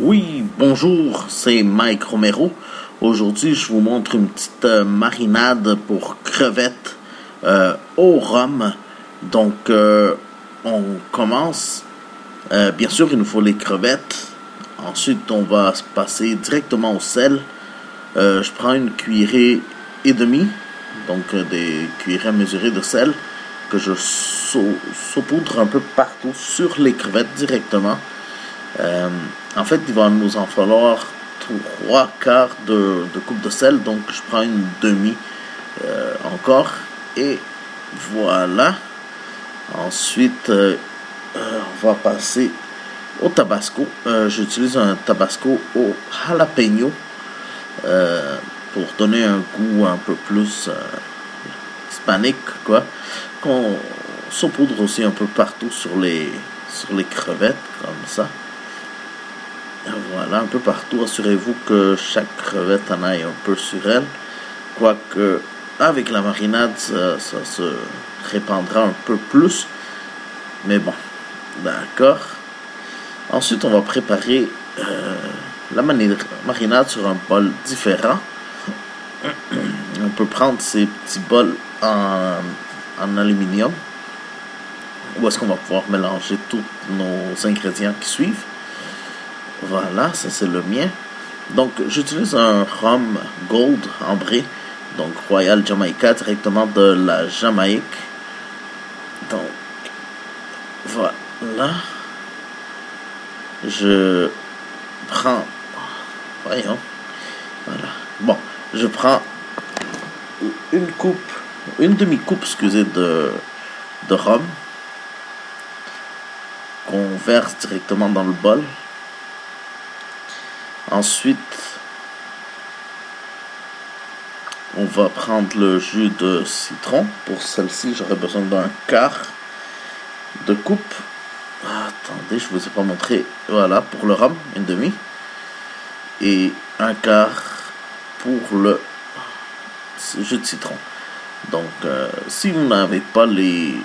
Oui, bonjour, c'est Mike Romero. Aujourd'hui, je vous montre une petite marinade pour crevettes au rhum. Donc, on commence. Bien sûr, il nous faut les crevettes. Ensuite, on va se passer directement au sel. Je prends une cuillerée et demie, donc des cuillerées mesurées de sel, que je saupoudre un peu partout sur les crevettes directement. En fait, il va nous en falloir 3/4 de coupe de sel, donc je prends une demi encore, et voilà. Ensuite, on va passer au tabasco. J'utilise un tabasco au jalapeno pour donner un goût un peu plus hispanique, quoi. Qu'on saupoudre aussi un peu partout sur les crevettes, comme ça. Voilà, un peu partout. Assurez-vous que chaque crevette en aille un peu sur elle. Quoique, avec la marinade, ça se répandra un peu plus. Mais bon, d'accord. Ensuite, on va préparer la marinade sur un bol différent. On peut prendre ces petits bols en aluminium, où est-ce qu'on va pouvoir mélanger tous nos ingrédients qui suivent. Voilà, ça c'est le mien. Donc, j'utilise un rhum gold ambré, donc Royal Jamaica, directement de la Jamaïque. Donc, voilà. Je prends... Voyons. Voilà. Bon, je prends une demi-coupe, excusez, de rhum, qu'on verse directement dans le bol. Ensuite, on va prendre le jus de citron. Pour celle-ci, j'aurai besoin d'un quart de coupe. Attendez, je ne vous ai pas montré. Voilà, pour le rhum, une demi. Et un quart pour le jus de citron. Donc, si vous n'avez pas les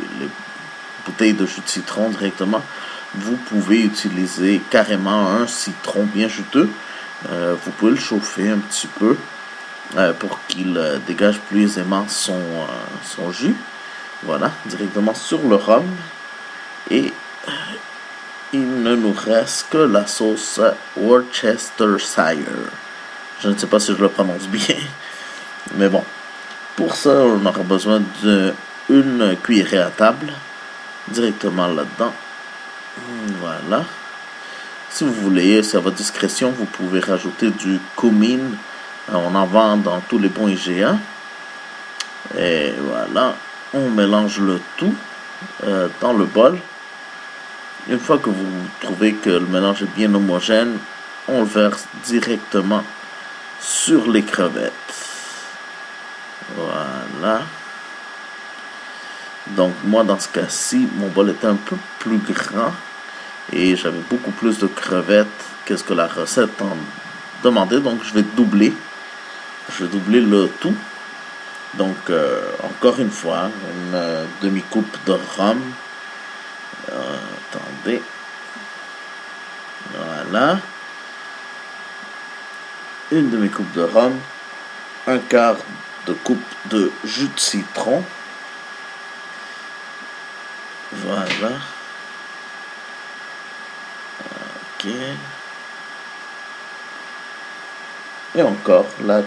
bouteilles de jus de citron directement, vous pouvez utiliser carrément un citron bien juteux. Vous pouvez le chauffer un petit peu pour qu'il dégage plus aisément son jus. Voilà, directement sur le rhum. Et il ne nous reste que la sauce Worcestershire. Je ne sais pas si je le prononce bien, mais bon. Pour ça, on aura besoin d'une cuillerée à table directement là-dedans. Voilà. Si vous voulez, c'est à votre discrétion, vous pouvez rajouter du cumin. On en vend dans tous les bons IGA. Et voilà, on mélange le tout dans le bol. Une fois que vous trouvez que le mélange est bien homogène, on le verse directement sur les crevettes. Voilà. Donc moi, dans ce cas-ci, mon bol était un peu plus grand. Et j'avais beaucoup plus de crevettes que ce que la recette en demandait. Donc, je vais doubler. Je vais doubler le tout. Donc, encore une fois, une demi-coupe de rhum. Attendez. Voilà. Une demi-coupe de rhum. Un quart de coupe de jus de citron. Voilà. Ok. Et encore la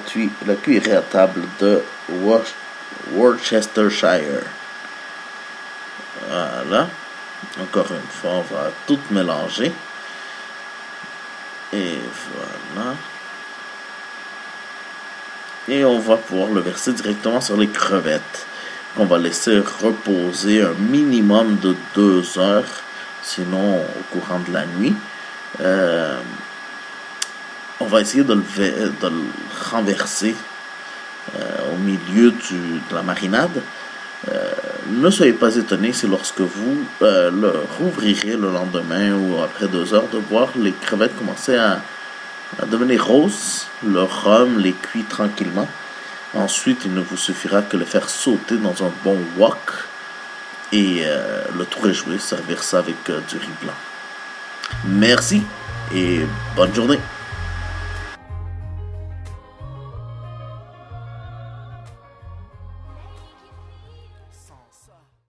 cuillerée à table de Worcestershire. Voilà. Encore une fois, on va tout mélanger. Et voilà. Et on va pouvoir le verser directement sur les crevettes, qu'on va laisser reposer un minimum de 2 heures, sinon au courant de la nuit. On va essayer de le renverser au milieu de la marinade. Ne soyez pas étonnés si lorsque vous le rouvrirez le lendemain ou après 2 heures de voir les crevettes commencer à devenir roses. Le rhum les cuit tranquillement. Ensuite, il ne vous suffira que le faire sauter dans un bon wok et le tour est joué. Servir ça avec du riz blanc. Merci et bonne journée.